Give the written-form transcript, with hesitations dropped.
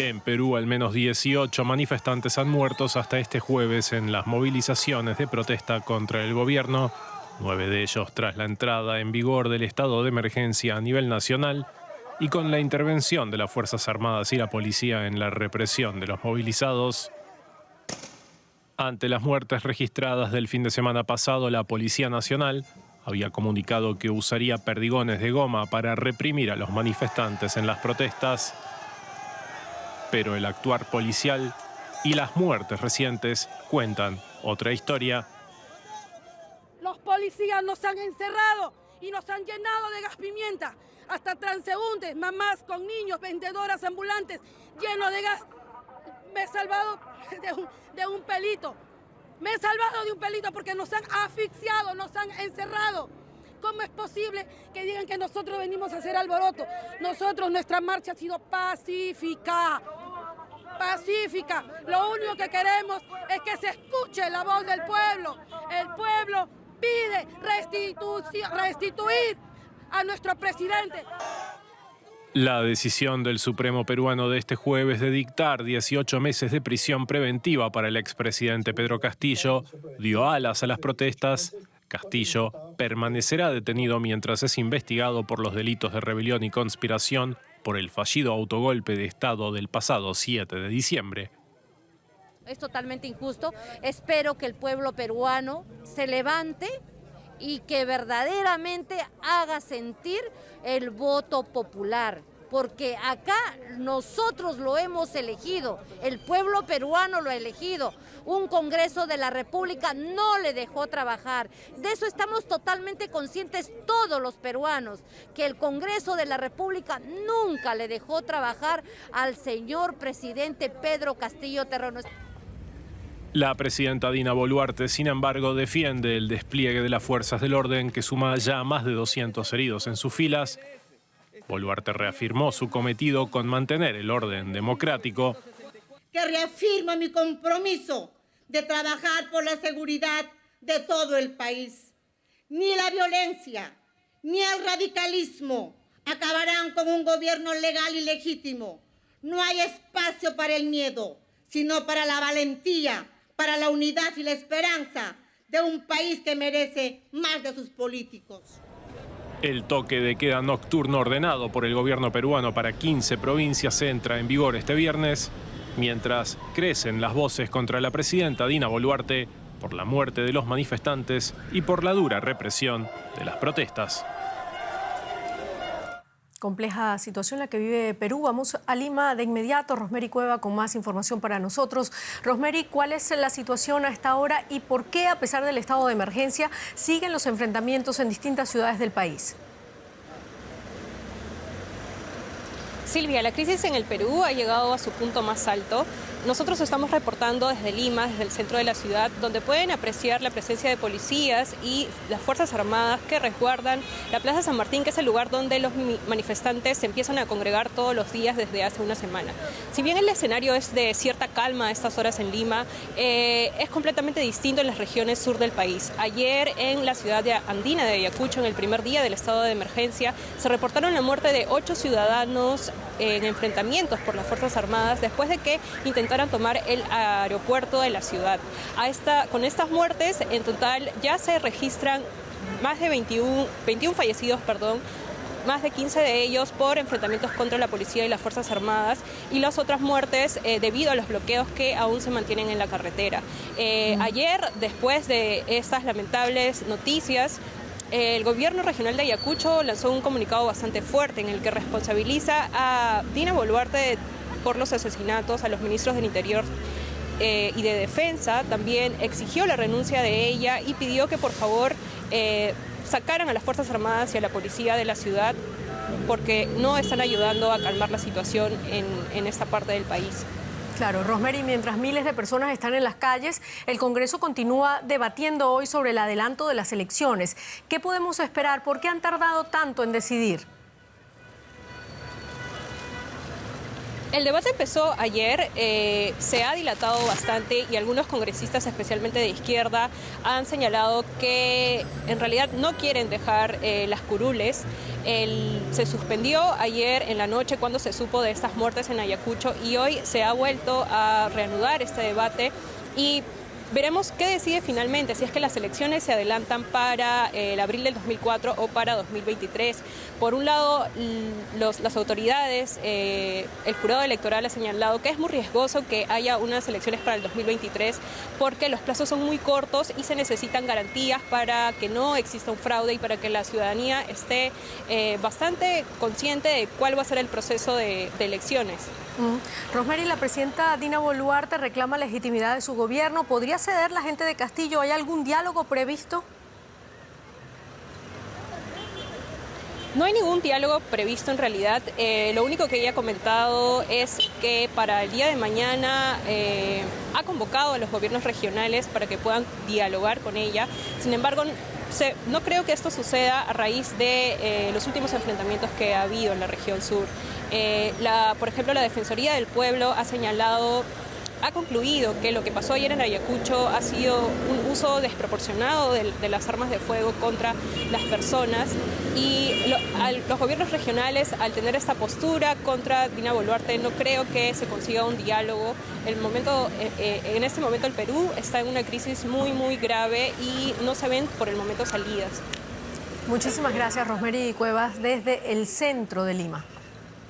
En Perú, al menos 18 manifestantes han muerto hasta este jueves en las movilizaciones de protesta contra el gobierno, 9 de ellos tras la entrada en vigor del estado de emergencia a nivel nacional y con la intervención de las Fuerzas Armadas y la policía en la represión de los movilizados. Ante las muertes registradas del fin de semana pasado, la Policía Nacional había comunicado que usaría perdigones de goma para reprimir a los manifestantes en las protestas. Pero el actuar policial y las muertes recientes cuentan otra historia. Los policías nos han encerrado y nos han llenado de gas pimienta. Hasta transeúntes, mamás con niños, vendedoras ambulantes, llenos de gas. Me he salvado de un pelito. Me he salvado de un pelito porque nos han asfixiado, nos han encerrado. ¿Cómo es posible que digan que nosotros venimos a hacer alboroto? Nuestra marcha ha sido pacífica. Pacífica. Lo único que queremos es que se escuche la voz del pueblo. El pueblo pide restituir a nuestro presidente. La decisión del Supremo peruano de este jueves de dictar 18 meses de prisión preventiva para el expresidente Pedro Castillo dio alas a las protestas. Castillo permanecerá detenido mientras es investigado por los delitos de rebelión y conspiración por el fallido autogolpe de Estado del pasado 7 de diciembre. Es totalmente injusto. Espero que el pueblo peruano se levante y que verdaderamente haga sentir el voto popular, porque acá nosotros lo hemos elegido, el pueblo peruano lo ha elegido. Un Congreso de la República no le dejó trabajar. De eso estamos totalmente conscientes todos los peruanos, que el Congreso de la República nunca le dejó trabajar al señor presidente Pedro Castillo Terrones. La presidenta Dina Boluarte, sin embargo, defiende el despliegue de las fuerzas del orden, que suma ya más de 200 heridos en sus filas. Boluarte reafirmó su cometido con mantener el orden democrático. Que reafirmo mi compromiso de trabajar por la seguridad de todo el país. Ni la violencia, ni el radicalismo acabarán con un gobierno legal y legítimo. No hay espacio para el miedo, sino para la valentía, para la unidad y la esperanza de un país que merece más de sus políticos. El toque de queda nocturno ordenado por el gobierno peruano para 15 provincias entra en vigor este viernes, mientras crecen las voces contra la presidenta Dina Boluarte por la muerte de los manifestantes y por la dura represión de las protestas. Compleja situación la que vive Perú. Vamos a Lima de inmediato. Rosemary Cueva con más información para nosotros. Rosemary, ¿cuál es la situación a esta hora y por qué, a pesar del estado de emergencia, siguen los enfrentamientos en distintas ciudades del país? Silvia, la crisis en el Perú ha llegado a su punto más alto. Nosotros estamos reportando desde Lima, desde el centro de la ciudad, donde pueden apreciar la presencia de policías y las Fuerzas Armadas que resguardan la Plaza San Martín, que es el lugar donde los manifestantes se empiezan a congregar todos los días desde hace una semana. Si bien el escenario es de cierta calma a estas horas en Lima, es completamente distinto en las regiones sur del país. Ayer en la ciudad andina de Ayacucho, en el primer día del estado de emergencia, se reportaron la muerte de 8 ciudadanos en enfrentamientos por las Fuerzas Armadas después de que intentaran tomar el aeropuerto de la ciudad. Con estas muertes, en total ya se registran más de 21 fallecidos, más de 15 de ellos por enfrentamientos contra la policía y las Fuerzas Armadas, y las otras muertes debido a los bloqueos que aún se mantienen en la carretera. Ayer, después de estas lamentables noticias, el gobierno regional de Ayacucho lanzó un comunicado bastante fuerte en el que responsabiliza a Dina Boluarte por los asesinatos, a los ministros del Interior y de Defensa. También exigió la renuncia de ella y pidió que por favor sacaran a las Fuerzas Armadas y a la policía de la ciudad, porque no están ayudando a calmar la situación en esta parte del país. Claro, Rosemary, mientras miles de personas están en las calles, el Congreso continúa debatiendo hoy sobre el adelanto de las elecciones. ¿Qué podemos esperar? ¿Por qué han tardado tanto en decidir? El debate empezó ayer, se ha dilatado bastante y algunos congresistas, especialmente de izquierda, han señalado que en realidad no quieren dejar las curules. Se suspendió ayer en la noche cuando se supo de estas muertes en Ayacucho y hoy se ha vuelto a reanudar este debate y veremos qué decide finalmente, si es que las elecciones se adelantan para el abril del 2004 o para 2023. Por un lado, las autoridades, el jurado electoral ha señalado que es muy riesgoso que haya unas elecciones para el 2023 porque los plazos son muy cortos y se necesitan garantías para que no exista un fraude y para que la ciudadanía esté bastante consciente de cuál va a ser el proceso de elecciones. Rosemary, la presidenta Dina Boluarte reclama legitimidad de su gobierno. ¿Podría ceder la gente de Castillo? ¿Hay algún diálogo previsto? No hay ningún diálogo previsto en realidad. Lo único que ella ha comentado es que para el día de mañana ha convocado a los gobiernos regionales para que puedan dialogar con ella. Sin embargo, no creo que esto suceda a raíz de los últimos enfrentamientos que ha habido en la región sur. Por ejemplo, la Defensoría del Pueblo ha concluido que lo que pasó ayer en Ayacucho ha sido un uso desproporcionado de las armas de fuego contra las personas y los gobiernos regionales, al tener esta postura contra Dina Boluarte, no creo que se consiga un diálogo. En este momento el Perú está en una crisis muy, muy grave y no se ven por el momento salidas. Muchísimas gracias, Rosemary Cuevas, desde el centro de Lima.